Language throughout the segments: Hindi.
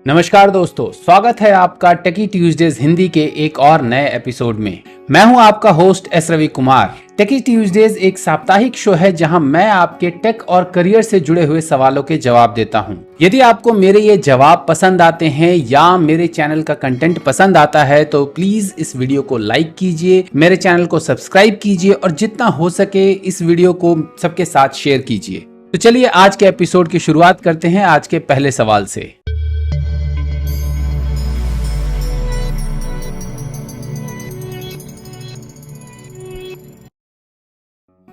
नमस्कार दोस्तों, स्वागत है आपका टेकी ट्यूजडेज हिंदी के एक और नए एपिसोड में। मैं हूं आपका होस्ट एस रवि कुमार। टेकी ट्यूजडेज एक साप्ताहिक शो है जहां मैं आपके टेक और करियर से जुड़े हुए सवालों के जवाब देता हूं। यदि आपको मेरे ये जवाब पसंद आते हैं या मेरे चैनल का कंटेंट पसंद आता है तो प्लीज इस वीडियो को लाइक कीजिए, मेरे चैनल को सब्सक्राइब कीजिए और जितना हो सके इस वीडियो को सबके साथ शेयर कीजिए। तो चलिए आज के एपिसोड की शुरुआत करते हैं आज के पहले सवाल से।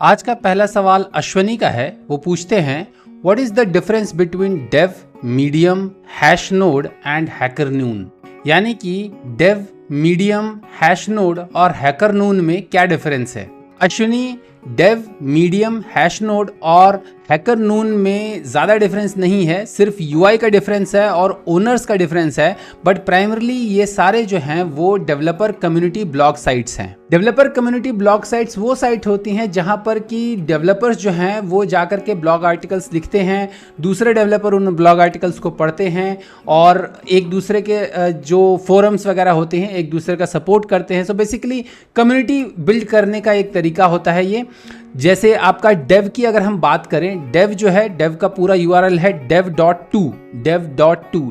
आज का पहला सवाल अश्वनी का है। वो पूछते हैं, what is the difference between Dev, Medium, Hashnode and Hacker Noon. यानी कि डेव, मीडियम, हैश नोड और हैकर नून में क्या डिफरेंस है। Ashwini, Dev, Medium, Hashnode और हैकर नून में ज़्यादा डिफरेंस नहीं है, सिर्फ यूआई का डिफरेंस है और ओनर्स का डिफरेंस है। बट प्राइमरली ये सारे जो हैं वो डेवलपर कम्युनिटी ब्लॉग साइट्स हैं। डेवलपर कम्युनिटी ब्लॉग साइट्स वो साइट होती हैं जहां पर कि डेवलपर्स जो हैं वो जाकर के ब्लॉग आर्टिकल्स लिखते हैं, दूसरे डेवलपर उन ब्लॉग आर्टिकल्स को पढ़ते हैं और एक दूसरे के जो फोरम्स वगैरह होते हैं एक दूसरे का सपोर्ट करते हैं। सो बेसिकली कम्युनिटी बिल्ड करने का एक तरीका होता है ये। जैसे आपका डेव की अगर हम बात करें, डेव जो है, डेव का पूरा यूआरएल है dev.to, dev.to.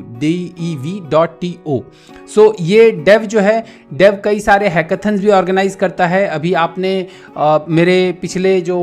सो ये डेव जो है, डेव कई सारे हैकाथन्स भी ऑर्गेनाइज करता है। अभी आपने मेरे पिछले जो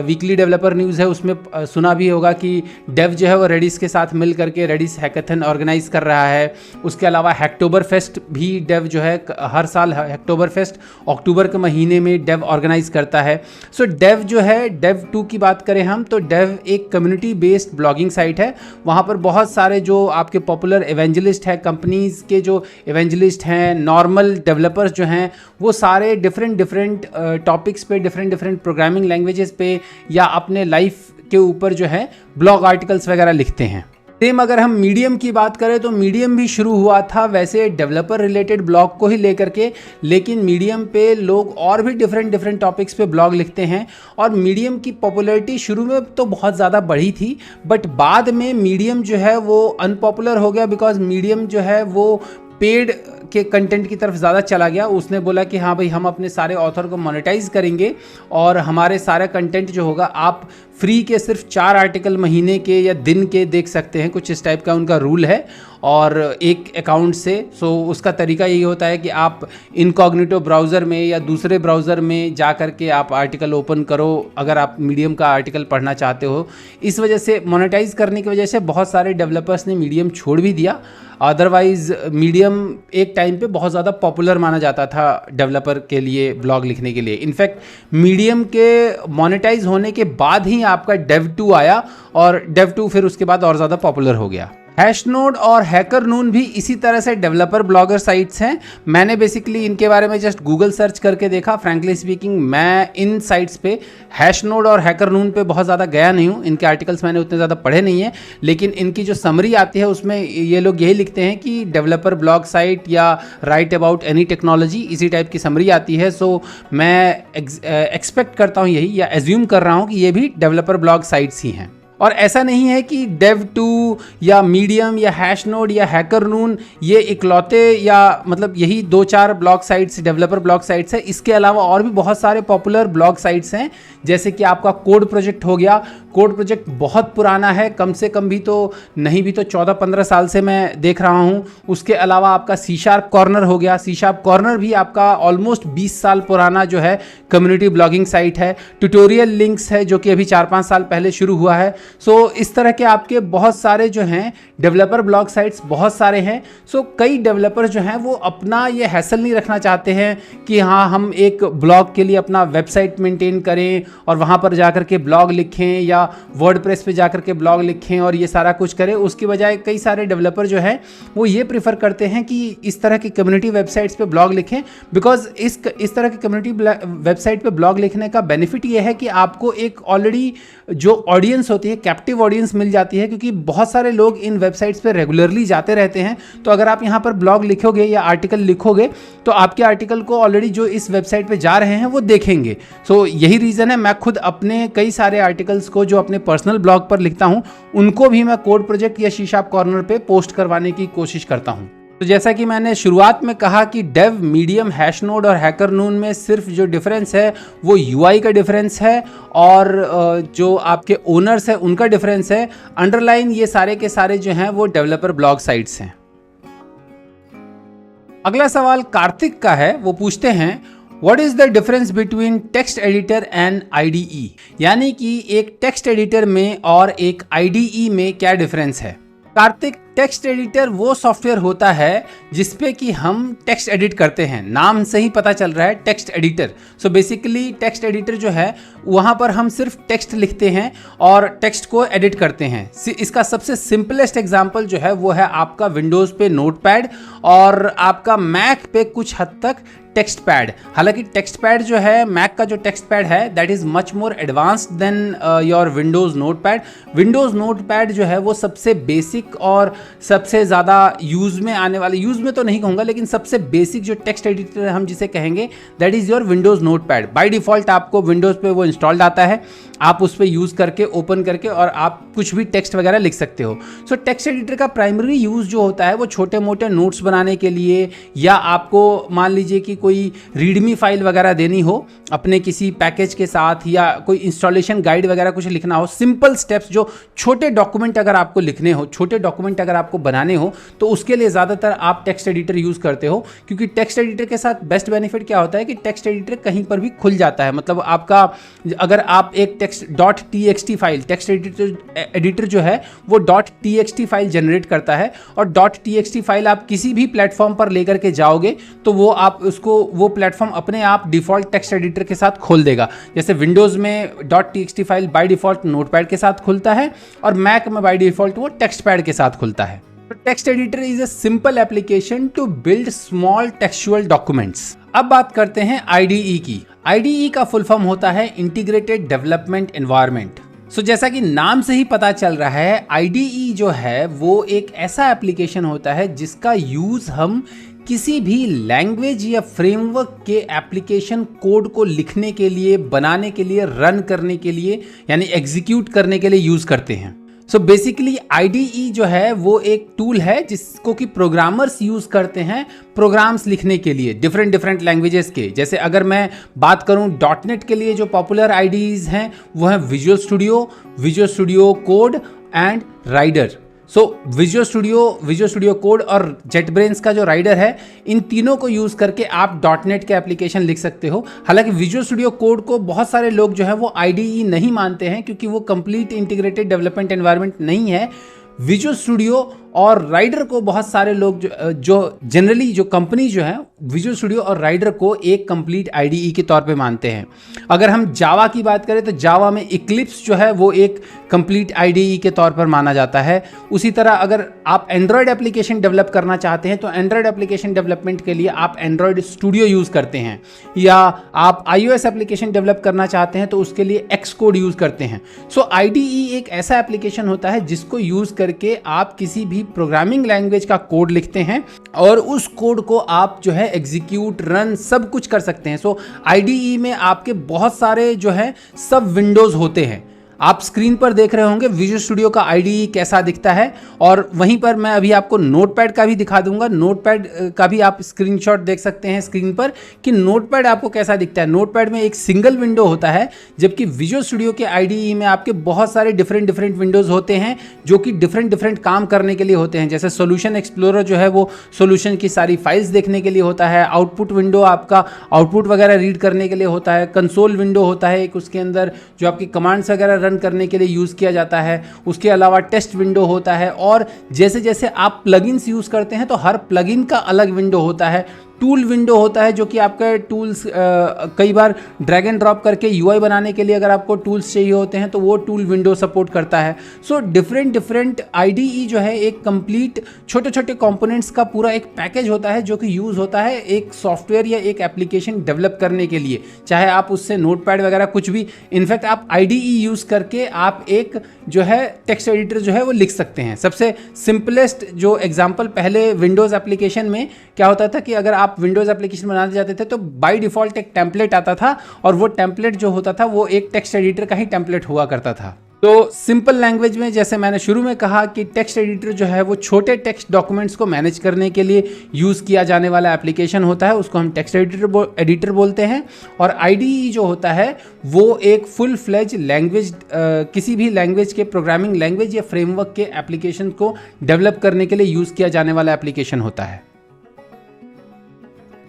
वीकली डेवलपर न्यूज़ है उसमें सुना भी होगा कि डेव जो है वो रेडिस के साथ मिल करके रेडिस हैकाथन ऑर्गेनाइज कर रहा है। उसके अलावा हैक्टोबर फेस्ट भी डेव जो है, हर साल हैक्टोबर फेस्ट अक्टूबर के महीने में डेव ऑर्गेनाइज करता है। सो डेव जो है, dev.to की बात करें हम तो डेव एक कम्युनिटी बेस्ड ब्लॉगिंग साइट है। वहाँ पर बहुत सारे जो आपके पॉपुलर एवेंजलिस्ट हैं, कंपनीज के जो एवेंजलिस्ट हैं, नॉर्मल डेवलपर्स जो हैं, वो सारे डिफरेंट टॉपिक्स पे, डिफरेंट प्रोग्रामिंग लैंग्वेजेस पे या अपने लाइफ के ऊपर जो है ब्लॉग आर्टिकल्स वगैरह लिखते हैं। सेम अगर हम मीडियम की बात करें तो मीडियम भी शुरू हुआ था वैसे डेवलपर रिलेटेड ब्लॉग को ही लेकर के, लेकिन मीडियम पे लोग और भी डिफरेंट टॉपिक्स पे ब्लॉग लिखते हैं। और मीडियम की पॉपुलैरिटी शुरू में तो बहुत ज़्यादा बढ़ी थी, बट बाद में मीडियम जो है वो अनपॉपुलर हो गया बिकॉज मीडियम जो है वो पेड के कंटेंट की तरफ ज़्यादा चला गया। उसने बोला कि हाँ भाई, हम अपने सारे ऑथर को मोनेटाइज करेंगे और हमारे सारा कंटेंट जो होगा आप फ्री के सिर्फ 4 आर्टिकल महीने के या दिन के देख सकते हैं, कुछ इस टाइप का उनका रूल है। और एक अकाउंट से, सो उसका तरीका यही होता है कि आप इनकॉग्निटो ब्राउज़र में या दूसरे ब्राउज़र में जा कर के आप आर्टिकल ओपन करो अगर आप मीडियम का आर्टिकल पढ़ना चाहते हो। इस वजह से मोनेटाइज करने की वजह से बहुत सारे डेवलपर्स ने मीडियम छोड़ भी दिया। अदरवाइज मीडियम एक टाइम पे बहुत ज़्यादा पॉपुलर माना जाता था डेवलपर के लिए, ब्लॉग लिखने के लिए। इनफैक्ट मीडियम के मोनेटाइज होने के बाद ही आपका dev.to आया और dev.to फिर उसके बाद और ज़्यादा पॉपुलर हो गया। हैशनोड और हैकर नून भी इसी तरह से डेवलपर ब्लॉगर साइट्स हैं। मैंने बेसिकली इनके बारे में जस्ट गूगल सर्च करके देखा। फ्रैंकली स्पीकिंग मैं इन साइट्स पे हैशनोड और हैकर नून पे बहुत ज़्यादा गया नहीं हूँ, इनके आर्टिकल्स मैंने उतने ज़्यादा पढ़े नहीं हैं। लेकिन इनकी जो समरी आती है उसमें ये लोग यही लिखते हैं कि डेवलपर ब्लॉग साइट या राइट अबाउट एनी टेक्नोलॉजी, इसी टाइप की समरी आती है। सो मैं एक्सपेक्ट करता हूँ यही, या एज्यूम कर रहा हूँ कि ये भी डेवलपर ब्लॉग साइट्स ही हैं। और ऐसा नहीं है कि dev.to या मीडियम या हैश नोड या हैकर नून ये इकलौते या मतलब यही 2-4 blog sites, developer blog sites हैं। इसके अलावा और भी बहुत सारे पॉपुलर ब्लॉग साइट्स हैं, जैसे कि आपका कोड प्रोजेक्ट हो गया। कोड प्रोजेक्ट बहुत पुराना है, कम से कम भी तो नहीं भी तो 14-15 साल से मैं देख रहा हूँ। उसके अलावा आपका सी शार्प कॉर्नर हो गया। सी शार्प कॉर्नर भी आपका ऑलमोस्ट 20 साल पुराना जो है कम्युनिटी ब्लॉगिंग साइट है। ट्यूटोरियल लिंक्स है जो कि अभी 4-5 साल पहले शुरू हुआ है। सो इस तरह के आपके बहुत सारे जो हैं डेवलपर ब्लॉग साइट्स बहुत सारे हैं। सो कई डेवलपर्स जो हैं वो अपना ये हैसल नहीं रखना चाहते हैं कि हाँ हम एक ब्लॉग के लिए अपना वेबसाइट मेंटेन करें और वहाँ पर जाकर के ब्लॉग लिखें या वर्डप्रेस पे जाकर के ब्लॉग लिखें और ये सारा कुछ करें। उसकी बजाय कई सारे डेवलपर जो हैं वो ये प्रीफर करते हैं कि इस तरह की कम्युनिटी वेबसाइट्स पे ब्लॉग लिखें। बिकॉज इस तरह की कम्युनिटी वेबसाइट पे ब्लॉग लिखने का बेनिफिट ये है कि आपको एक ऑलरेडी जो ऑडियंस होती है, कैप्टिव ऑडियंस मिल जाती है, क्योंकि बहुत सारे लोग इन वेबसाइट्स पे रेगुलरली जाते रहते हैं। तो अगर आप यहाँ पर ब्लॉग लिखोगे या आर्टिकल लिखोगे तो आपके आर्टिकल को ऑलरेडी जो इस वेबसाइट पे जा रहे हैं वो देखेंगे। सो यही रीज़न है, मैं खुद अपने कई सारे आर्टिकल्स को जो अपने पर्सनल ब्लॉग पर लिखता हूँ उनको भी मैं कोड प्रोजेक्ट या सी शार्प कॉर्नर पे पोस्ट करवाने की कोशिश करता हूँ। तो जैसा कि मैंने शुरुआत में कहा कि डेव, मीडियम, हैशनोड और हैकरनून में सिर्फ जो डिफरेंस है वो यूआई का डिफरेंस है और जो आपके ओनर्स है उनका डिफरेंस है। अंडरलाइन ये सारे के सारे जो हैं वो डेवलपर ब्लॉग साइट्स हैं। अगला सवाल कार्तिक का है, वो पूछते हैं what is the difference between text editor and IDE, यानी कि एक टेक्स्ट एडिटर में और एक आईडीई में क्या डिफरेंस है। कार्तिक, टेक्स्ट एडिटर वो सॉफ्टवेयर होता है जिसपे कि हम टेक्स्ट एडिट करते हैं, नाम से ही पता चल रहा है text editor. So basically text editor जो है वहाँ पर हम सिर्फ टेक्स्ट लिखते हैं और टेक्स्ट को एडिट करते हैं। इसका सबसे सिंपलेस्ट एग्जांपल जो है वो है आपका विंडोज़ पे नोटपैड और आपका मैक पे कुछ हद तक टेक्स्ट पैड। हालांकि टेक्स्ट पैड जो है, मैक का जो टेक्स्ट पैड है that is much more advanced than your Windows notepad. Windows notepad जो है वो सबसे बेसिक और सबसे ज़्यादा यूज़ में आने वाले, यूज़ में तो नहीं कहूँगा लेकिन सबसे बेसिक जो टेक्स्ट एडिटर हम जिसे कहेंगे that is your Windows notepad. By default आपको विंडोज़ पे वो इंस्टॉल्ड आता है, आप उस पर यूज़ करके ओपन करके और आप कुछ भी टेक्स्ट वगैरह लिख सकते हो। सो टेक्स्ट एडिटर का प्राइमरी यूज़ जो होता है वो छोटे मोटे नोट्स बनाने के लिए, या आपको मान लीजिए कि कोई रीडमी फाइल वगैरह देनी हो अपने किसी पैकेज के साथ, या कोई इंस्टॉलेशन गाइड वगैरह कुछ लिखना हो, सिंपल स्टेप्स जो छोटे डॉक्यूमेंट अगर आपको लिखने हो, छोटे डॉक्यूमेंट अगर आपको बनाने हो तो उसके लिए ज़्यादातर आप टेक्स्ट एडिटर यूज़ करते हो। क्योंकि टेक्स्ट एडिटर के साथ बेस्ट बेनिफिट क्या होता है कि टेक्स्ट एडिटर कहीं पर भी खुल जाता है। मतलब आपका अगर आप एक .txt फाइल, टेक्स्ट एडिटर जो है वो .txt फाइल जनरेट करता है और .txt फाइल आप किसी भी प्लेटफॉर्म पर लेकर के जाओगे तो वो आप उसको, वो प्लेटफॉर्म अपने आप डिफॉल्ट टेक्स्ट एडिटर के साथ खोल देगा। जैसे विंडोज़ में .txt file by default notepad के साथ खुलता है और मैक में बाय डिफॉल्ट वो टेक्स्ट पैड के साथ खुलता है। Text editor is a simple application to build small textual documents. अब बात करते हैं आईडीई की। आईडीई का फुल फॉर्म होता है इंटीग्रेटेड डेवलपमेंट एनवायरनमेंट। सो जैसा कि नाम से ही पता चल रहा है, आईडीई जो है वो एक ऐसा एप्लीकेशन होता है जिसका यूज हम किसी भी लैंग्वेज या फ्रेमवर्क के एप्लीकेशन कोड को लिखने के लिए, बनाने के लिए, रन करने के लिए, यानी एग्जीक्यूट करने के लिए यूज करते हैं। सो बेसिकली आईडीई जो है वो एक टूल है जिसको कि प्रोग्रामर्स यूज करते हैं प्रोग्राम्स लिखने के लिए डिफरेंट लैंग्वेजेस के। जैसे अगर मैं बात करूं डॉटनेट के लिए जो पॉपुलर आईडीईज हैं वो है Visual Studio Code and Rider. So Visual Studio Code और जेटब्रेन्स का जो राइडर है, इन तीनों को यूज़ करके आप डॉटनेट के एप्लीकेशन लिख सकते हो। हालांकि विजुअल स्टूडियो कोड को बहुत सारे लोग जो है वो आईडीई नहीं मानते हैं क्योंकि वो कंप्लीट इंटीग्रेटेड डेवलपमेंट एनवायरनमेंट नहीं है। विजुअल स्टूडियो और राइडर को बहुत सारे लोग जो जनरली जो कंपनी जो है विजुअल स्टूडियो और राइडर को एक कंप्लीट आईडीई के तौर पे मानते हैं। अगर हम जावा की बात करें तो जावा में इक्लिप्स जो है वो एक कंप्लीट आईडीई के तौर पर माना जाता है। उसी तरह अगर आप एंड्रॉयड एप्लीकेशन डेवलप करना चाहते हैं तो एंड्रॉयड एप्लीकेशन डेवलपमेंट के लिए आप एंड्रॉयड स्टूडियो यूज़ करते हैं, या आप iOS एप्लीकेशन डेवलप करना चाहते हैं तो उसके लिए एक्सकोड यूज़ करते हैं। सो आईडीई एक ऐसा एप्लीकेशन होता है जिसको यूज़ करके आप किसी भी प्रोग्रामिंग लैंग्वेज का कोड लिखते हैं और उस कोड को आप जो है एग्जीक्यूट, रन सब कुछ कर सकते हैं। सो आईडीई में आपके बहुत सारे जो है सब विंडोज होते हैं। आप स्क्रीन पर देख रहे होंगे विजुअल स्टूडियो का आईडीई कैसा दिखता है, और वहीं पर मैं अभी आपको नोटपैड का भी दिखा दूंगा। नोटपैड का भी आप स्क्रीनशॉट देख सकते हैं स्क्रीन पर कि नोटपैड आपको कैसा दिखता है। नोटपैड में एक सिंगल विंडो होता है, जबकि विजुअल स्टूडियो के आईडीई में आपके बहुत सारे डिफरेंट विंडोज होते हैं जो कि डिफरेंट काम करने के लिए होते हैं। जैसे सोल्यूशन एक्सप्लोरर जो है वो सोल्यूशन की सारी फाइल्स देखने के लिए होता है। आउटपुट विंडो आपका आउटपुट वगैरह रीड करने के लिए होता है। कंसोल विंडो होता है एक, उसके अंदर जो आपकी कमांड्स वगैरह करने के लिए यूज किया जाता है। उसके अलावा टेस्ट विंडो होता है, और जैसे जैसे आप प्लगइन्स यूज करते हैं तो हर प्लगइन का अलग विंडो होता है। टूल विंडो होता है जो कि आपका टूल्स कई बार ड्रैग एंड ड्रॉप करके यूआई बनाने के लिए अगर आपको टूल्स चाहिए होते हैं तो वो टूल विंडो सपोर्ट करता है। सो डिफरेंट आईडीई जो है एक कंप्लीट छोटे कंपोनेंट्स का पूरा एक पैकेज होता है जो कि यूज़ होता है एक सॉफ्टवेयर या एक एप्लीकेशन डेवलप करने के लिए। चाहे आप उससे नोटपैड वगैरह कुछ भी, इनफैक्ट आप आईडीई यूज़ करके आप एक जो है टेक्स्ट एडिटर जो है वो लिख सकते हैं। सबसे सिंपलेस्ट जो एग्जांपल, पहले विंडोज़ एप्लीकेशन में क्या होता था कि अगर आप विंडोज एप्लीकेशन बनाने जाते थे तो बाय डिफॉल्ट एक टेम्पलेट आता था, और वो टेम्पलेट जो होता था वो एक टेक्स्ट एडिटर का ही टेम्पलेट हुआ करता था। तो सिंपल लैंग्वेज में जैसे मैंने शुरू में कहा कि टेक्स्ट एडिटर जो है वो छोटे टेक्स्ट डॉक्यूमेंट्स को मैनेज करने के लिए यूज़ किया जाने वाला एप्लीकेशन होता है, उसको हम टेक्स्ट एडिटर बोलते हैं। और आईडीई जो होता है वो एक फुल फ्लेज लैंग्वेज, किसी भी लैंग्वेज के प्रोग्रामिंग लैंग्वेज या फ्रेमवर्क के एप्लीकेशन को डेवलप करने के लिए यूज़ किया जाने वाला एप्लीकेशन होता है।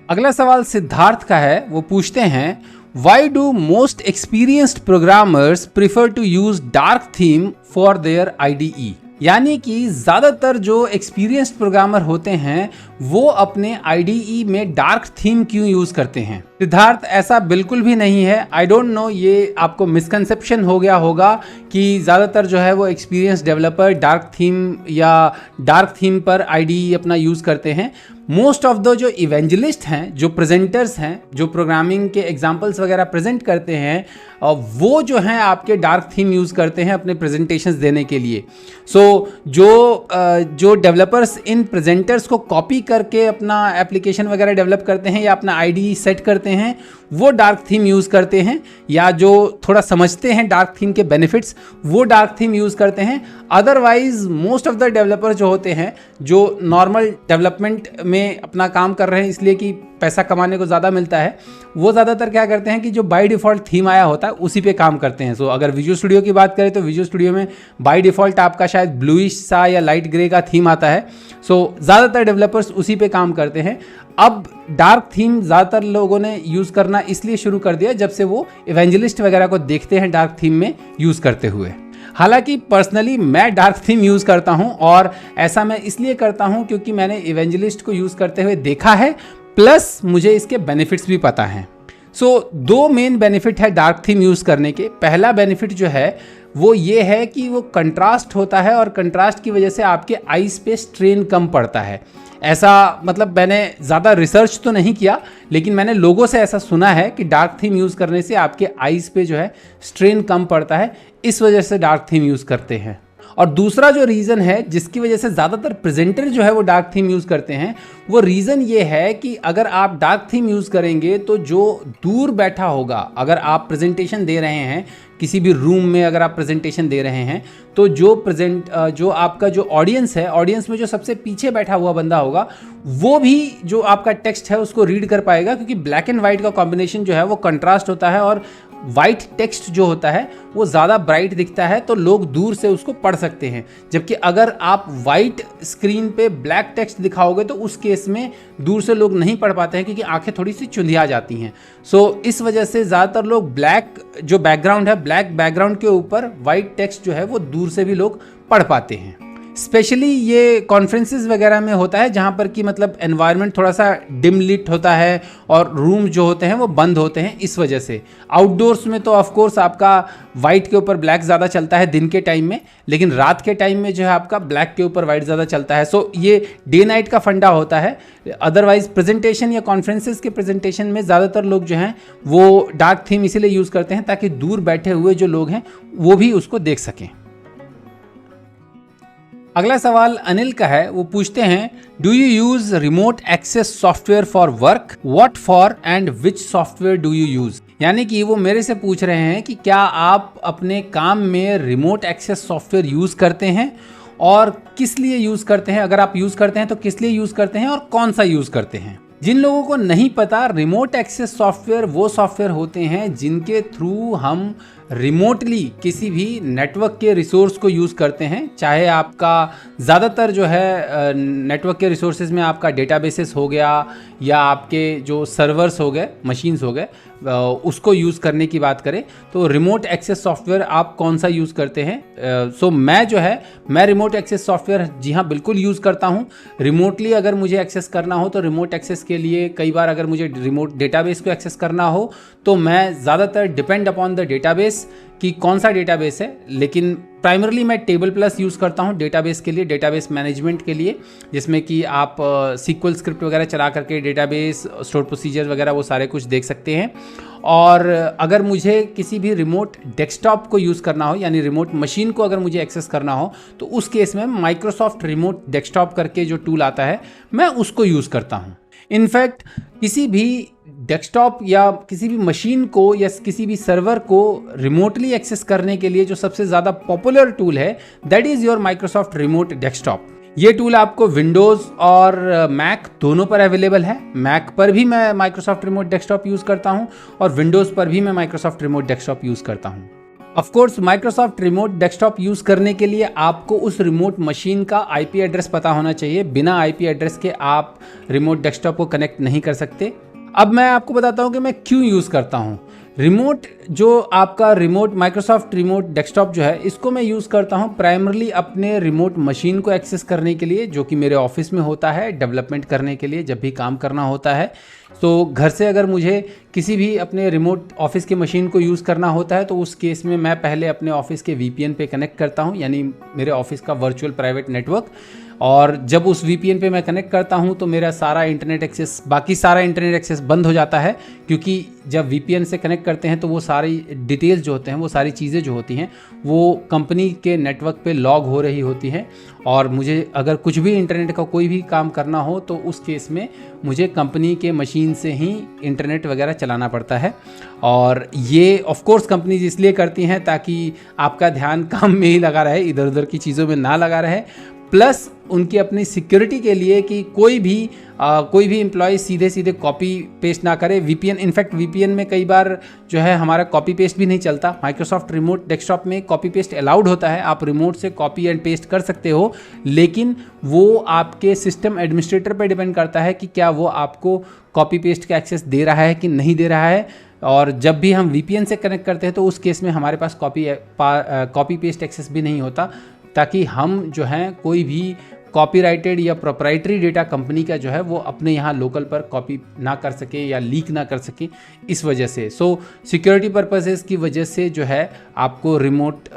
अगला सवाल सिद्धार्थ का है, वो पूछते हैं Why do most experienced programmers prefer to use dark theme for their IDE? यानी कि ज़्यादातर जो एक्सपीरियंस्ड प्रोग्रामर होते हैं वो अपने IDE में डार्क थीम क्यों यूज़ करते हैं? सिद्धार्थ, ऐसा बिल्कुल भी नहीं है। आई डोंट नो, ये आपको मिसकंसेप्शन हो गया होगा कि ज़्यादातर जो है वो एक्सपीरियंस डेवलपर डार्क थीम या डार्क थीम पर IDE अपना यूज़ करते हैं। मोस्ट ऑफ द जो इवेंजलिस्ट हैं, जो प्रेजेंटर्स हैं, जो प्रोग्रामिंग के एग्जाम्पल्स वगैरह प्रेजेंट करते हैं, वो जो हैं आपके डार्क थीम यूज़ करते हैं अपने प्रेजेंटेशंस देने के लिए। सो जो डेवलपर्स इन प्रेजेंटर्स को कॉपी करके अपना एप्लीकेशन वगैरह डेवलप करते हैं या अपना IDE सेट करते हैं, वो डार्क थीम यूज़ करते हैं, या जो थोड़ा समझते हैं डार्क थीम के बेनिफिट्स वो डार्क थीम यूज़ करते हैं। Otherwise most of the developers जो होते हैं, जो नॉर्मल डेवलपमेंट में अपना काम कर रहे हैं इसलिए कि पैसा कमाने को ज़्यादा मिलता है, वो ज़्यादातर क्या करते हैं कि जो बाय डिफ़ॉल्ट थीम आया होता है उसी पे काम करते हैं। सो अगर विजुअल स्टूडियो की बात करें तो विजुअल स्टूडियो में बाय डिफ़ॉल्ट आपका शायद ब्लूइश सा या लाइट ग्रे का थीम आता है। सो ज़्यादातर डेवलपर्स उसी पे काम करते हैं। अब डार्क थीम ज़्यादातर लोगों ने यूज़ करना इसलिए शुरू कर दिया जब से वो इवेंजलिस्ट वगैरह को देखते हैं डार्क थीम में यूज़ करते हुए। हालांकि पर्सनली मैं डार्क थीम यूज़ करता हूं, और ऐसा मैं इसलिए करता हूं क्योंकि मैंने इवेंजलिस्ट को यूज़ करते हुए देखा है, प्लस मुझे इसके बेनिफिट्स भी पता हैं। सो दो मेन बेनिफिट है डार्क थीम यूज़ करने के। पहला बेनिफिट जो है वो ये है कि वो कंट्रास्ट होता है, और कंट्रास्ट की वजह से आपके आईज पे स्ट्रेन कम पड़ता है। ऐसा मतलब मैंने ज़्यादा रिसर्च तो नहीं किया, लेकिन मैंने लोगों से ऐसा सुना है कि डार्क थीम यूज़ करने से आपके आईज पे जो है स्ट्रेन कम पड़ता है, इस वजह से डार्क थीम यूज़ करते हैं। और दूसरा जो रीज़न है जिसकी वजह से ज़्यादातर प्रेजेंटर जो है वो डार्क थीम यूज़ करते हैं, वो रीज़न ये है कि अगर आप डार्क थीम यूज़ करेंगे तो जो दूर बैठा होगा, अगर आप प्रेजेंटेशन दे रहे हैं किसी भी रूम में, अगर आप प्रेजेंटेशन दे रहे हैं, तो जो आपका जो ऑडियंस है, ऑडियंस में जो सबसे पीछे बैठा हुआ बंदा होगा, वो भी जो आपका टेक्स्ट है उसको रीड कर पाएगा, क्योंकि ब्लैक एंड वाइट का कॉम्बिनेशन जो है वो कंट्रास्ट होता है, और वाइट टेक्स्ट जो होता है वो ज़्यादा ब्राइट दिखता है, तो लोग दूर से उसको पढ़ सकते हैं। जबकि अगर आप वाइट स्क्रीन पे ब्लैक टेक्स्ट दिखाओगे तो उस केस में दूर से लोग नहीं पढ़ पाते हैं, क्योंकि आंखें थोड़ी सी चुंधिया जाती हैं। सो इस वजह से ज़्यादातर लोग ब्लैक जो बैकग्राउंड है, ब्लैक बैकग्राउंड के ऊपर वाइट टेक्स्ट जो है वो दूर से भी लोग पढ़ पाते हैं। स्पेशली ये कॉन्फ्रेंसेस वगैरह में होता है, जहाँ पर कि मतलब एनवायरनमेंट थोड़ा सा डिम लिट होता है और रूम जो होते हैं वो बंद होते हैं, इस वजह से। आउटडोर्स में तो ऑफ कोर्स आपका वाइट के ऊपर ब्लैक ज़्यादा चलता है दिन के टाइम में, लेकिन रात के टाइम में जो है आपका ब्लैक के ऊपर वाइट ज़्यादा चलता है। सो ये डे नाइट का फंडा होता है। अदरवाइज प्रेजेंटेशन या कॉन्फ्रेंसेस के प्रेजेंटेशन में ज़्यादातर लोग जो हैं वो डार्क थीम इसीलिए यूज़ करते हैं ताकि दूर बैठे हुए जो लोग हैं वो भी उसको देख सकें। अगला सवाल अनिल का है, वो पूछते हैं, do you use remote access software for work? What for and which software do you use? यानी कि वो मेरे से पूछ रहे हैं कि क्या आप अपने काम में रिमोट एक्सेस सॉफ्टवेयर यूज करते हैं और किस लिए यूज करते हैं। अगर आप यूज करते हैं तो किस लिए यूज करते हैं और कौन सा यूज करते हैं। जिन लोगों को नहीं पता, रिमोट एक्सेस सॉफ्टवेयर वो सॉफ्टवेयर होते हैं जिनके थ्रू हम रिमोटली किसी भी नेटवर्क के रिसोर्स को यूज़ करते हैं। चाहे आपका ज़्यादातर जो है नेटवर्क के रिसोर्सेज में आपका डेटाबेसेस हो गया या आपके जो सर्वर्स हो गए, मशीन्स हो गए, उसको यूज़ करने की बात करें तो रिमोट एक्सेस सॉफ्टवेयर आप कौन सा यूज़ करते हैं। सो मैं रिमोट एक्सेस सॉफ्टवेयर जी हाँ बिल्कुल यूज़ करता हूँ। रिमोटली अगर मुझे एक्सेस करना हो तो रिमोट एक्सेस के लिए कई बार अगर मुझे रिमोट डेटाबेस को एक्सेस करना हो तो मैं ज़्यादातर डिपेंड अपॉन द डेटाबेस कि कौन सा डेटाबेस है, लेकिन प्राइमरली मैं टेबल प्लस यूज़ करता हूँ डेटाबेस के लिए, डेटाबेस मैनेजमेंट के लिए, जिसमें कि आप सीक्वल स्क्रिप्ट वगैरह चला करके डेटाबेस स्टोर प्रोसीजर वगैरह वो सारे कुछ देख सकते हैं। और अगर मुझे किसी भी रिमोट डेस्कटॉप को यूज़ करना हो, यानी रिमोट मशीन को अगर मुझे एक्सेस करना हो, तो उस केस में माइक्रोसॉफ्ट रिमोट डेस्कटॉप करके जो टूल आता है मैं उसको यूज़ करता हूँ। इनफैक्ट किसी भी डेस्कटॉप या किसी भी मशीन को या किसी भी सर्वर को रिमोटली एक्सेस करने के लिए जो सबसे ज़्यादा पॉपुलर टूल है that is your Microsoft remote desktop. ये टूल आपको विंडोज़ और मैक दोनों पर अवेलेबल है। मैक पर भी मैं माइक्रोसॉफ्ट रिमोट डेस्कटॉप यूज़ करता हूँ और विंडोज़ पर भी मैं माइक्रोसॉफ्ट रिमोट डेस्कटॉप यूज़ करता हूँ। Of course Microsoft remote desktop use करने के लिए आपको उस रिमोट मशीन का आईपी एड्रेस पता होना चाहिए। बिना आईपी एड्रेस के आप रिमोट डेस्कटॉप को कनेक्ट नहीं कर सकते। अब मैं आपको बताता हूँ कि मैं क्यों यूज़ करता हूँ रिमोट। जो आपका रिमोट माइक्रोसॉफ्ट रिमोट डेस्कटॉप जो है इसको मैं यूज़ करता हूँ प्राइमरली अपने रिमोट मशीन को एक्सेस करने के लिए, जो कि मेरे ऑफिस में होता है, डेवलपमेंट करने के लिए जब भी काम करना होता है। तो घर से अगर मुझे किसी भी अपने रिमोट ऑफिस की मशीन को यूज़ करना होता है तो उस केस में मैं पहले अपने ऑफिस के VPN पे कनेक्ट करता हूँ, यानी मेरे ऑफिस का वर्चुअल प्राइवेट नेटवर्क। और जब उस VPN पे मैं कनेक्ट करता हूँ तो मेरा सारा इंटरनेट एक्सेस, बाकी सारा इंटरनेट एक्सेस बंद हो जाता है, क्योंकि जब VPN से कनेक्ट करते हैं तो वो सारी डिटेल्स जो होते हैं, वो सारी चीज़ें जो होती हैं वो कंपनी के नेटवर्क पे लॉग हो रही होती हैं। और मुझे अगर कुछ भी इंटरनेट का कोई भी काम करना हो तो उस केस में मुझे कंपनी के मशीन से ही इंटरनेट वगैरह चलाना पड़ता है। और ये ऑफ कोर्स कंपनीज इसलिए करती हैं ताकि आपका ध्यान काम में ही लगा रहे, इधर उधर की चीज़ों में ना लगा रहे। प्लस उनकी अपनी सिक्योरिटी के लिए कि कोई भी एम्प्लॉय सीधे सीधे कॉपी पेस्ट ना करे। VPN, इनफैक्ट VPN में कई बार जो है हमारा कॉपी पेस्ट भी नहीं चलता। माइक्रोसॉफ्ट रिमोट डेस्कटॉप में कॉपी पेस्ट अलाउड होता है, आप रिमोट से कॉपी एंड पेस्ट कर सकते हो, लेकिन वो आपके सिस्टम एडमिनिस्ट्रेटर पर डिपेंड करता है कि क्या वो आपको कॉपी पेस्ट का एक्सेस दे रहा है कि नहीं दे रहा है। और जब भी हम VPN से कनेक्ट करते हैं तो उस केस में हमारे पास कॉपी पेस्ट एक्सेस भी नहीं होता, ताकि हम जो हैं कोई भी कॉपीराइटेड या प्रोप्राइटरी डेटा कंपनी का जो है वो अपने यहाँ लोकल पर कॉपी ना कर सके या लीक ना कर सके, इस वजह से। सो सिक्योरिटी पर्पसेस की वजह से जो है आपको रिमोट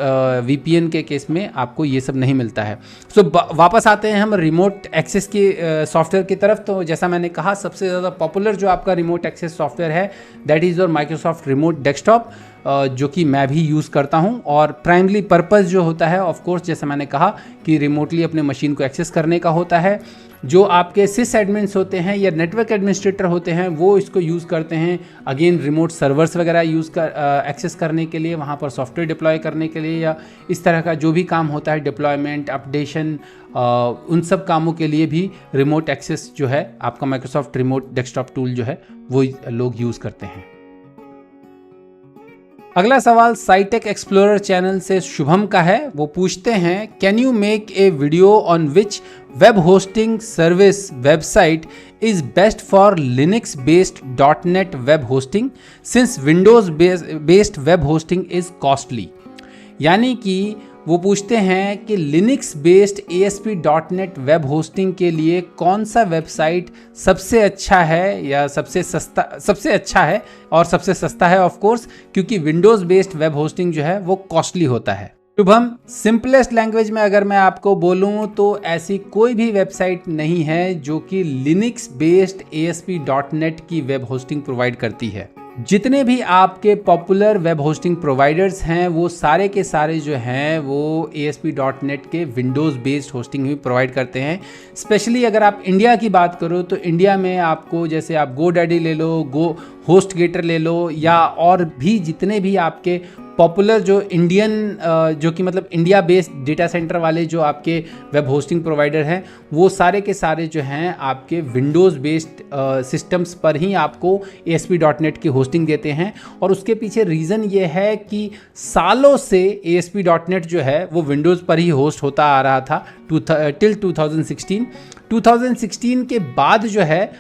VPN के केस में आपको ये सब नहीं मिलता है। सो वापस आते हैं हम रिमोट एक्सेस के सॉफ्टवेयर की तरफ। तो जैसा मैंने कहा सबसे ज़्यादा पॉपुलर जो आपका रिमोट एक्सेस सॉफ्टवेयर है that is your Microsoft remote desktop, जो कि मैं भी यूज़ करता हूं। और प्राइमरी पर्पस जो होता है ऑफ कोर्स जैसे मैंने कहा कि रिमोटली अपने मशीन को एक्सेस करने का होता है। जो आपके सिस एडमिन्स होते हैं या नेटवर्क एडमिनिस्ट्रेटर होते हैं वो इसको यूज़ करते हैं अगेन रिमोट सर्वर्स वगैरह एक्सेस करने के लिए, वहाँ पर सॉफ्टवेयर डिप्लॉय करने के लिए, या इस तरह का जो भी काम होता है डिप्लॉयमेंट, अपडेशन, उन सब कामों के लिए भी रिमोट एक्सेस जो है आपका माइक्रोसॉफ्ट रिमोट डेस्कटॉप टूल जो है वो लोग यूज़ करते हैं। अगला सवाल साइटेक एक्सप्लोरर चैनल से शुभम का है। वो पूछते हैं can you make a video on which web hosting service website is best for Linux based .NET web hosting since Windows based web hosting is costly. यानी कि वो पूछते हैं कि Linux based ASP.NET web hosting के लिए कौन सा वेबसाइट सबसे अच्छा है या सबसे अच्छा है, और सबसे सस्ता है ऑफ कोर्स, क्योंकि विंडोज़ बेस्ड वेब होस्टिंग जो है वो कॉस्टली होता है। शुभम, सिंपलेस्ट लैंग्वेज में अगर मैं आपको बोलूं तो ऐसी कोई भी वेबसाइट नहीं है जो कि लिनक्स बेस्ड ASP.NET की वेब होस्टिंग प्रोवाइड करती है। जितने भी आपके पॉपुलर वेब होस्टिंग प्रोवाइडर्स हैं वो सारे के सारे जो हैं वो ASP.NET के विंडोज़ बेस्ड होस्टिंग भी प्रोवाइड करते हैं। स्पेशली अगर आप इंडिया की बात करो तो इंडिया में आपको जैसे आप GoDaddy ले लो, HostGator ले लो, या और भी जितने भी आपके पॉपुलर जो इंडियन जो कि मतलब इंडिया बेस्ड डेटा सेंटर वाले जो आपके वेब होस्टिंग प्रोवाइडर हैं वो सारे के सारे जो हैं आपके विंडोज़ बेस्ड सिस्टम्स पर ही आपको ASP.NET की होस्टिंग देते हैं। और उसके पीछे रीज़न ये है कि सालों से ASP.NET जो है वो विंडोज़ पर ही होस्ट होता आ रहा था टिल 2016 के बाद जो है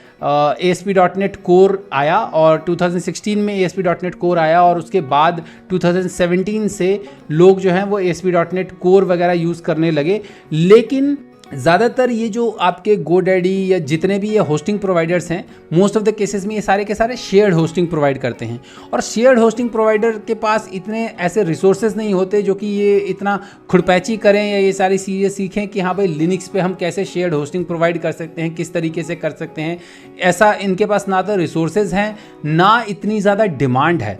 ASP.NET कोर आया, और 2016 में ASP.NET कोर आया, और उसके बाद 2017 से लोग जो हैं वो ASP.NET कोर वगैरह यूज़ करने लगे। लेकिन ज़्यादातर ये जो आपके GoDaddy या जितने भी ये होस्टिंग प्रोवाइडर्स हैं मोस्ट ऑफ द केसेस में ये सारे के सारे शेयर्ड होस्टिंग प्रोवाइड करते हैं, और शेयर्ड होस्टिंग प्रोवाइडर के पास इतने ऐसे रिसोर्सेज नहीं होते जो कि ये इतना खुरपैची करें या ये सारी चीज़ें सीखें कि हाँ भाई लिनक्स पे हम कैसे शेयर्ड होस्टिंग प्रोवाइड कर सकते हैं, किस तरीके से कर सकते हैं। ऐसा इनके पास ना तो रिसोर्सेज हैं ना इतनी ज़्यादा डिमांड है।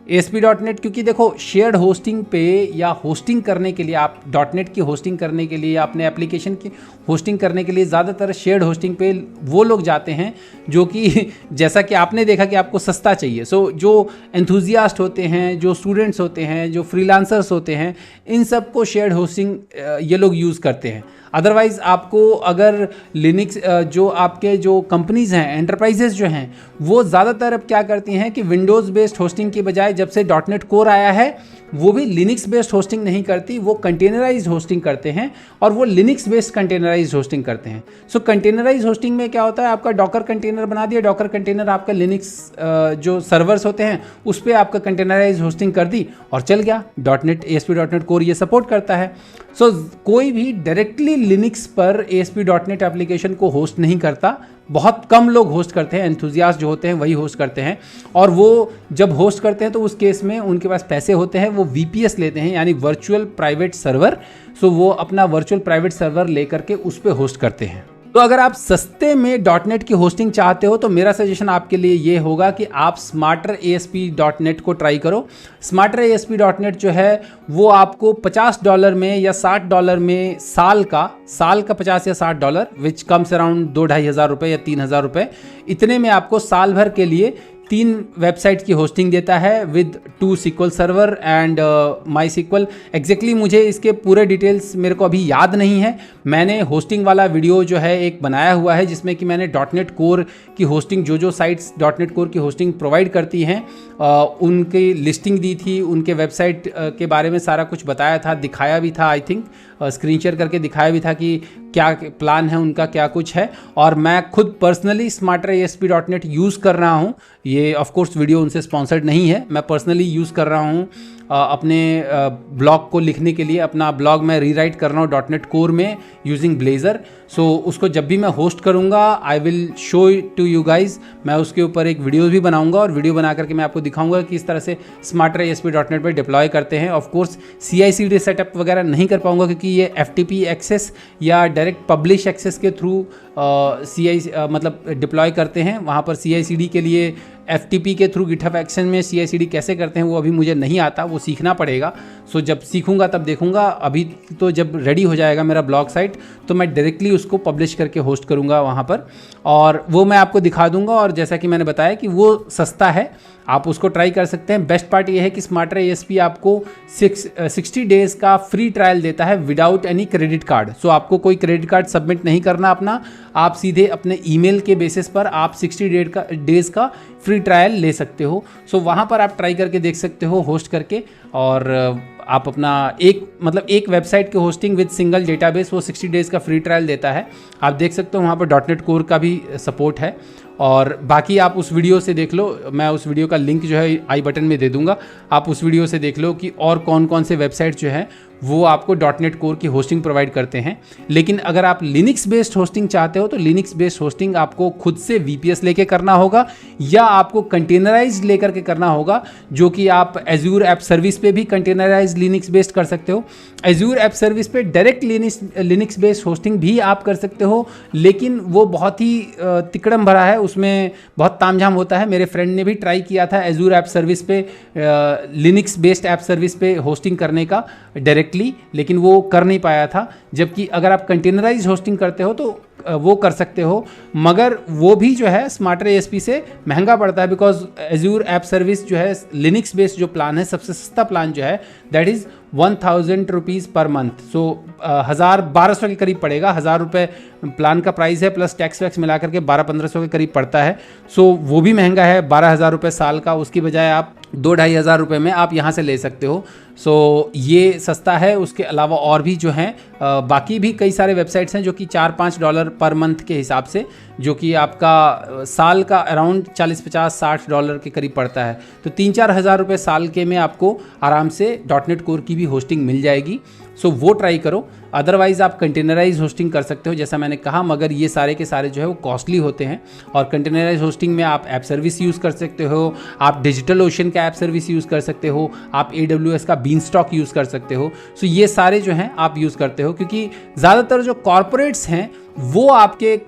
ASP.NET, क्योंकि देखो शेयर्ड होस्टिंग पे या होस्टिंग करने के लिए, आप .NET की होस्टिंग करने के लिए या अपने एप्लीकेशन की होस्टिंग करने के लिए ज़्यादातर शेयर्ड होस्टिंग पे वो लोग जाते हैं जो कि जैसा कि आपने देखा कि आपको सस्ता चाहिए। सो जो एंथुजियास्ट होते हैं, जो स्टूडेंट्स होते हैं, जो फ्रीलांसर्स होते हैं, इन सब को शेयर्ड होस्टिंग ये लोग यूज़ करते हैं। अदरवाइज़ आपको अगर लिनक्स जो आपके जो कंपनीज़ हैं, एंटरप्राइजेज जो हैं, वो ज़्यादातर अब क्या करती हैं कि विंडोज़ बेस्ड होस्टिंग की बजाय जब से .NET कोर आया है वो भी लिनक्स बेस्ड होस्टिंग नहीं करती, वो कंटेनराइज्ड होस्टिंग करते हैं और वो लिनक्स बेस्ड कंटेनराइज्ड होस्टिंग करते हैं। सो कंटेनराइज्ड होस्टिंग में क्या होता है, आपका डॉकर कंटेनर बना दिया, डॉकर कंटेनर आपका लिनक्स जो सर्वर्स होते हैं उस पर आपका कंटेनराइज्ड होस्टिंग कर दी और चल गया। .NET ASP.NET कोर ये सपोर्ट करता है। सो कोई भी डायरेक्टली लिनक्स पर ASP.NET एप्लीकेशन को होस्ट नहीं करता, बहुत कम लोग होस्ट करते हैं, एंथुजियास्ट जो होते हैं वही होस्ट करते हैं। और वो जब होस्ट करते हैं तो उस केस में उनके पास पैसे होते हैं, वो VPS लेते हैं यानी वर्चुअल प्राइवेट सर्वर। सो वो अपना वर्चुअल प्राइवेट सर्वर लेकर के उस पर होस्ट करते हैं। तो अगर आप सस्ते में .NET की होस्टिंग चाहते हो तो मेरा सजेशन आपके लिए ये होगा कि आप स्मार्टर ASP.NET को ट्राई करो। स्मार्टर ASP.NET जो है वो आपको $50 में या $60 में साल का $50 या $60, विच कम्स अराउंड 2-2.5 हज़ार रुपये या 3 हज़ार रुपये, इतने में आपको साल भर के लिए 3 वेबसाइट की होस्टिंग देता है with 2 SQL server and MySQL। Exactly मुझे इसके पूरे डिटेल्स मेरे को अभी याद नहीं है। मैंने होस्टिंग वाला वीडियो जो है एक बनाया हुआ है जिसमें कि मैंने .NET कोर की होस्टिंग, जो साइट्स .NET कोर की होस्टिंग प्रोवाइड करती हैं उनकी लिस्टिंग दी थी, उनके वेबसाइट के बारे में सारा कुछ बताया था, दिखाया भी था, आई थिंक स्क्रीन शेयर करके दिखाया भी था कि क्या प्लान है उनका, क्या कुछ है। और मैं खुद पर्सनली स्मार्टर ASP.NET यूज़ कर रहा हूँ। ये ऑफ कोर्स वीडियो उनसे स्पॉन्सर्ड नहीं है, मैं पर्सनली यूज़ कर रहा हूँ अपने ब्लॉग को लिखने के लिए। अपना ब्लॉग मैं रीराइट कर रहा हूँ .NET कोर में यूजिंग ब्लेजर। सो उसको जब भी मैं होस्ट करूँगा I will show to you guys. मैं उसके ऊपर एक वीडियो भी बनाऊँगा और वीडियो बना करके मैं आपको दिखाऊँगा कि किस तरह से स्मार्टर ASP.NET पर डिप्लॉय करते हैं। ऑफ कोर्स CI/CD सेटअप वगैरह नहीं कर पाऊँगा क्योंकि ये FTP एक्सेस या डायरेक्ट पब्लिश एक्सेस के थ्रू मतलब डिप्लॉय करते हैं। वहाँ पर CI/CD के लिए FTP के थ्रू GitHub एक्शन में CI/CD कैसे करते हैं वो अभी मुझे नहीं आता, वो सीखना पड़ेगा। सो जब सीखूंगा तब देखूंगा। अभी तो जब रेडी हो जाएगा मेरा ब्लॉग साइट तो मैं डायरेक्टली उसको पब्लिश करके होस्ट करूंगा वहाँ पर, और वो मैं आपको दिखा दूंगा। और जैसा कि मैंने बताया कि वो सस्ता है, आप उसको ट्राई कर सकते हैं। बेस्ट पार्ट ये है कि स्मार्टर ASP आपको 60 डेज़ का फ्री ट्रायल देता है विदाउट एनी क्रेडिट कार्ड। सो आपको कोई क्रेडिट कार्ड सबमिट नहीं करना अपना, आप सीधे अपने ईमेल के बेसिस पर आप 60 डेज़ का फ्री ट्रायल ले सकते हो। सो वहाँ पर आप ट्राई करके देख सकते हो होस्ट करके, और आप अपना एक वेबसाइट की होस्टिंग विद सिंगल डेटाबेस वो 60 डेज़ का फ्री ट्रायल देता है। आप देख सकते हो वहाँ पर .NET कोर का भी सपोर्ट है। और बाकी आप उस वीडियो से देख लो, मैं उस वीडियो का लिंक जो है आई बटन में दे दूंगा, आप उस वीडियो से देख लो कि और कौन कौन से वेबसाइट जो है वो आपको .NET कोर की होस्टिंग प्रोवाइड करते हैं। लेकिन अगर आप लिनक्स बेस्ड होस्टिंग चाहते हो तो लिनक्स बेस्ड होस्टिंग आपको खुद से VPS लेके करना होगा या आपको कंटेनराइज्ड लेकर के करना होगा, जो कि आप Azure ऐप सर्विस पे भी कंटेनराइज्ड लिनक्स बेस्ड कर सकते हो। Azure ऐप सर्विस पे डायरेक्ट लिनक्स बेस्ड होस्टिंग भी आप कर सकते हो, लेकिन वो बहुत ही तिकड़म भरा है, उसमें बहुत तामझाम होता है। मेरे फ्रेंड ने भी ट्राई किया था Azure ऐप सर्विस पे लिनक्स बेस्ड ऐप सर्विस पे होस्टिंग करने का डायरेक्टली, लेकिन वो कर नहीं पाया था। जबकि अगर आप कंटेनराइज होस्टिंग करते हो तो वो कर सकते हो, मगर वो भी जो है स्मार्टर ASP से महंगा पड़ता है, बिकॉज Azure ऐप सर्विस जो है लिनक्स बेस्ड जो प्लान है, सबसे सस्ता प्लान जो है that is 1000 rupees per month. So 1200 के करीब पड़ेगा। 1000 रुपये प्लान का प्राइस है, प्लस टैक्स वैक्स मिला करके 1200-1500 के करीब पड़ता है। सो वो भी महंगा है, 12,000 रुपये साल का। उसकी बजाय आप 2-2.5 हज़ार रुपये में आप यहाँ से ले सकते हो। सो ये सस्ता है। उसके अलावा और भी जो हैं बाकी भी कई सारे वेबसाइट्स हैं जो कि $4-5 पर मंथ के हिसाब से, जो कि आपका साल का अराउंड $40-50-60 के करीब पड़ता है। तो 3-4 हज़ार रुपये साल के में आपको आराम से .NET कोर की भी होस्टिंग मिल जाएगी। सो वो ट्राई करो। अदरवाइज आप कंटेनराइज होस्टिंग कर सकते हो जैसा मैंने कहा, मगर ये सारे के सारे जो है वो कॉस्टली होते हैं। और कंटेनराइज होस्टिंग में आप ऐप सर्विस यूज़ कर सकते हो, आप डिजिटल ओशन का ऐप सर्विस यूज़ कर सकते हो, आप AWS का बीनस्टॉक यूज़ कर सकते हो। सो ये सारे जो हैं आप यूज़ करते हो, क्योंकि ज़्यादातर जो कॉरपोरेट्स हैं वो आपके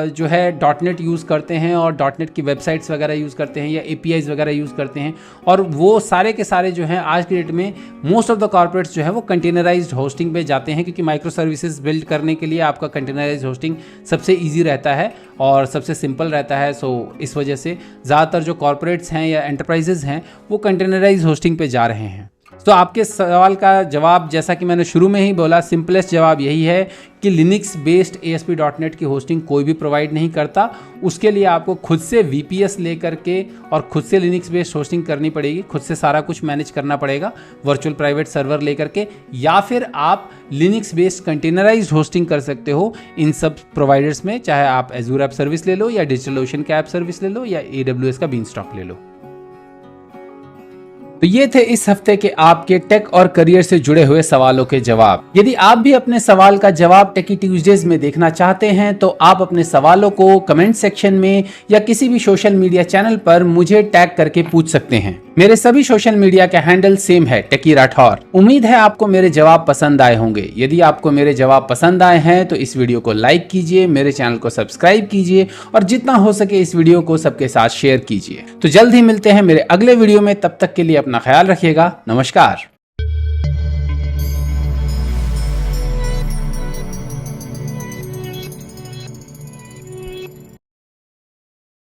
जो है .NET यूज़ करते हैं और .NET की वेबसाइट्स वगैरह यूज़ करते हैं या APIs वगैरह यूज़ करते हैं। और वो सारे के सारे जो हैं आज के डेट में मोस्ट ऑफ द कॉर्पोरेट्स जो है वो कंटेनराइज्ड होस्टिंग पे जाते हैं, क्योंकि माइक्रो सर्विसेज बिल्ड करने के लिए आपका कंटेनराइज्ड होस्टिंग सबसे ईजी रहता है और सबसे सिंपल रहता है। सो इस वजह से ज़्यादातर जो कॉर्पोरेट्स हैं या एंटरप्राइजेज हैं वो कंटेनराइज होस्टिंग पे जा रहे हैं। तो आपके सवाल का जवाब, जैसा कि मैंने शुरू में ही बोला, सिंपलेस्ट जवाब यही है कि लिनक्स बेस्ड ASP.NET की होस्टिंग कोई भी प्रोवाइड नहीं करता। उसके लिए आपको खुद से VPS लेकर के और खुद से लिनक्स बेस्ड होस्टिंग करनी पड़ेगी, खुद से सारा कुछ मैनेज करना पड़ेगा वर्चुअल प्राइवेट सर्वर लेकर के, या फिर आप लिनक्स बेस्ड कंटेनराइज्ड होस्टिंग कर सकते हो इन सब प्रोवाइडर्स में, चाहे आप Azure ऐप सर्विस ले लो या डिजिटल ओशन का ऐप सर्विस ले लो या AWS का बीनस्टॉक ले लो। तो ये थे इस हफ्ते के आपके टेक और करियर से जुड़े हुए सवालों के जवाब। यदि आप भी अपने सवाल का जवाब टेकी ट्यूजडेज में देखना चाहते हैं तो आप अपने सवालों को कमेंट सेक्शन में या किसी भी सोशल मीडिया चैनल पर मुझे टैग करके पूछ सकते हैं। मेरे सभी सोशल मीडिया के हैंडल सेम है, टेकी राठौर। उम्मीद है आपको मेरे जवाब पसंद आए होंगे। यदि आपको मेरे जवाब पसंद आए हैं तो इस वीडियो को लाइक कीजिए, मेरे चैनल को सब्सक्राइब कीजिए और जितना हो सके इस वीडियो को सबके साथ शेयर कीजिए। तो जल्द ही मिलते हैं मेरे अगले वीडियो में, तब तक के लिए अपना ख्याल रखिएगा। नमस्कार।